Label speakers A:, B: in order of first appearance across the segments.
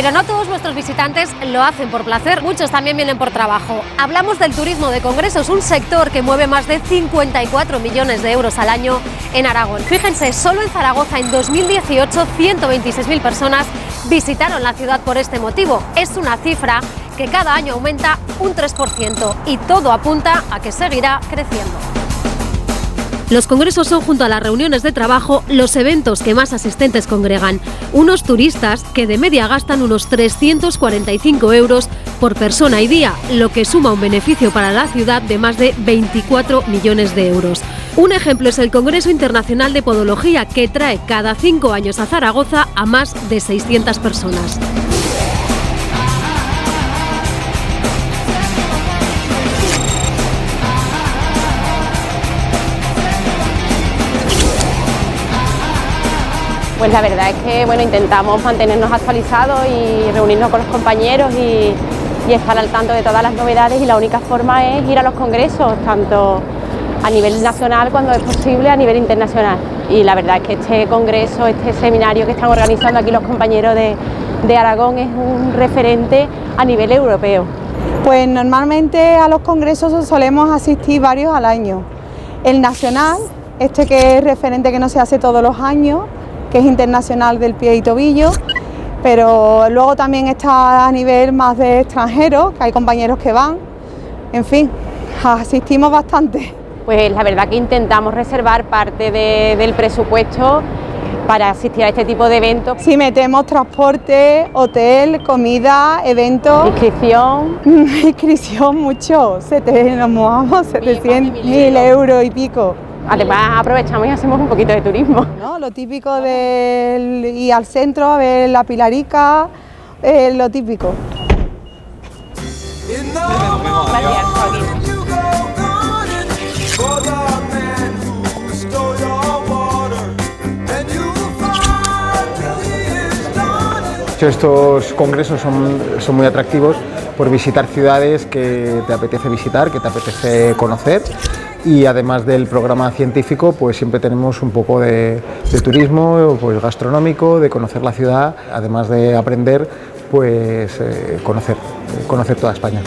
A: Pero no todos nuestros visitantes lo hacen por placer, muchos también vienen por trabajo. Hablamos del turismo de congresos, un sector que mueve más de 54 millones de euros al año en Aragón. Fíjense, solo en Zaragoza en 2018 126.000 personas visitaron la ciudad por este motivo. Es una cifra que cada año aumenta un 3% y todo apunta a que seguirá creciendo. Los congresos son, junto a las reuniones de trabajo, los eventos que más asistentes congregan. Unos turistas que de media gastan unos 345 euros por persona y día, lo que suma un beneficio para la ciudad de más de 24 millones de euros. Un ejemplo es el Congreso Internacional de Podología, que trae cada 5 años a Zaragoza a más de 600 personas.
B: Pues la verdad es que intentamos mantenernos actualizados y reunirnos con los compañeros y estar al tanto de todas las novedades, y la única forma es ir a los congresos, tanto a nivel nacional cuando es posible a nivel internacional. Y la verdad es que este congreso, este seminario que están organizando aquí los compañeros de Aragón es un referente a nivel europeo.
C: Pues normalmente a los congresos solemos asistir varios al año. El nacional, este que es referente, que no se hace todos los años, que es internacional del pie y tobillo, pero luego también está a nivel más de extranjeros, que hay compañeros que van, en fin, asistimos bastante.
B: Pues la verdad que intentamos reservar parte del presupuesto para asistir a este tipo de eventos.
C: Sí, metemos transporte, hotel, comida, eventos.
B: Inscripción.
C: Inscripción mucho, nos movamos 700.000 euros y pico.
B: Además aprovechamos y hacemos un poquito de turismo.
C: ¿No? Lo típico de ir al centro a ver la Pilarica, lo típico.
D: Estos congresos son muy atractivos por visitar ciudades que te apetece visitar, que te apetece conocer, y además del programa científico pues siempre tenemos un poco de turismo pues gastronómico, de conocer la ciudad, además de aprender pues conocer toda España.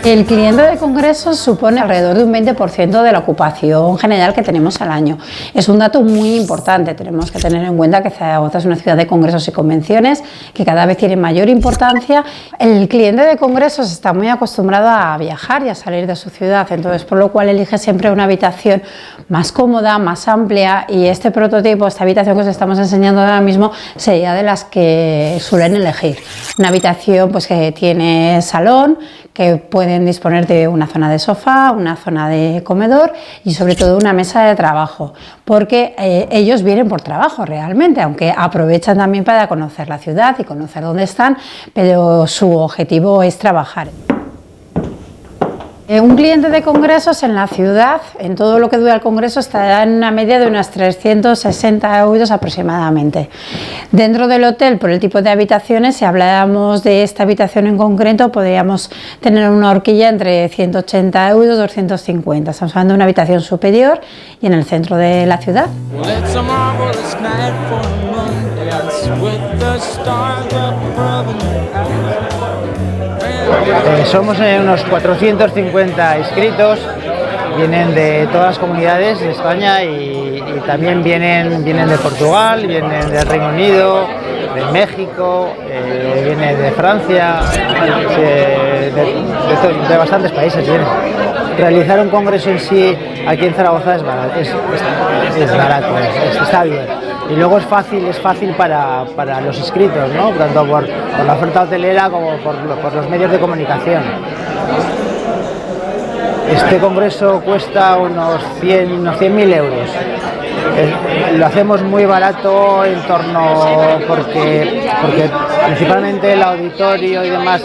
E: El cliente de congresos supone alrededor de un 20% de la ocupación general que tenemos al año. Es un dato muy importante. Tenemos que tener en cuenta que Zaragoza es una ciudad de congresos y convenciones que cada vez tiene mayor importancia. El cliente de congresos está muy acostumbrado a viajar y a salir de su ciudad, entonces por lo cual elige siempre una habitación más cómoda, más amplia, y este prototipo, esta habitación que os estamos enseñando ahora mismo, sería de las que suelen elegir. Una habitación pues que tiene salón, que pueden disponer de una zona de sofá, una zona de comedor y sobre todo una mesa de trabajo, porque ellos vienen por trabajo realmente, aunque aprovechan también para conocer la ciudad y conocer dónde están, pero su objetivo es trabajar. Un cliente de congresos en la ciudad, en todo lo que dura el congreso, estará en una media de unos 360 euros aproximadamente. Dentro del hotel, por el tipo de habitaciones, si habláramos de esta habitación en concreto, podríamos tener una horquilla entre 180 euros, 250. Estamos hablando de una habitación superior y en el centro de la ciudad.
F: Somos unos 450 inscritos, vienen de todas las comunidades de España y también vienen de Portugal, vienen del Reino Unido, de México, viene de Francia, de bastantes países vienen. Realizar un congreso en sí aquí en Zaragoza es barato, está bien. Y luego es fácil para los inscritos, ¿no? Tanto por la oferta hotelera como por los medios de comunicación. Este congreso cuesta unos 100.000 euros. Lo hacemos muy barato en torno porque principalmente el auditorio y demás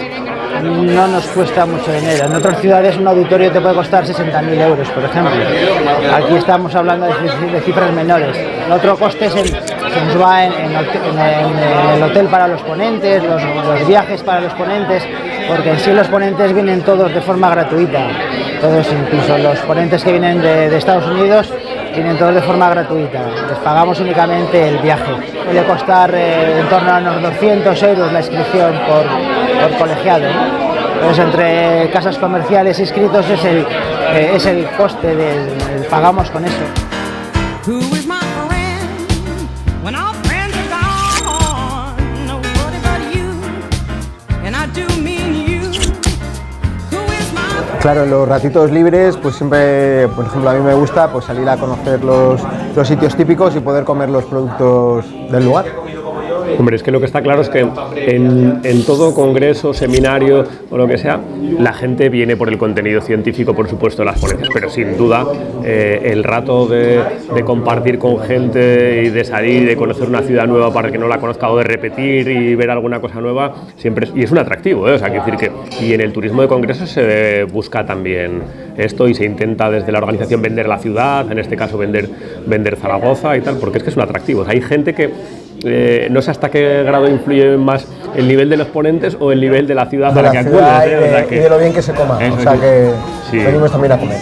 F: no nos cuesta mucho dinero. En otras ciudades un auditorio te puede costar 60.000 euros, por ejemplo. Aquí estamos hablando de cifras menores. El otro coste se nos va en el hotel para los ponentes, los viajes para los ponentes, porque en sí los ponentes vienen todos de forma gratuita. Todos, incluso los ponentes que vienen de Estados Unidos, vienen todos de forma gratuita, les pagamos únicamente el viaje. Puede costar en torno a unos 200 euros la inscripción por colegiado, ¿no? Entonces, entre casas comerciales inscritos es el coste pagamos con eso.
D: Claro, en los ratitos libres, pues siempre, por ejemplo, a mí me gusta pues salir a conocer los sitios típicos y poder comer los productos del lugar.
G: Hombre, es que lo que está claro es que en todo congreso, seminario o lo que sea, la gente viene por el contenido científico, por supuesto, de las ponencias, pero sin duda el rato de compartir con gente y de salir y de conocer una ciudad nueva para el que no la conozca, o de repetir y ver alguna cosa nueva, siempre y es un atractivo, ¿eh? O sea, quiero decir que y en el turismo de congresos se busca también esto y se intenta desde la organización vender la ciudad, en este caso vender Zaragoza y tal, porque es que es un atractivo. O sea, hay gente que no sé hasta qué grado influye más el nivel de los ponentes o el nivel de la ciudad a la que acudes.
D: Y de lo bien que se coma, o sea que venimos también a comer.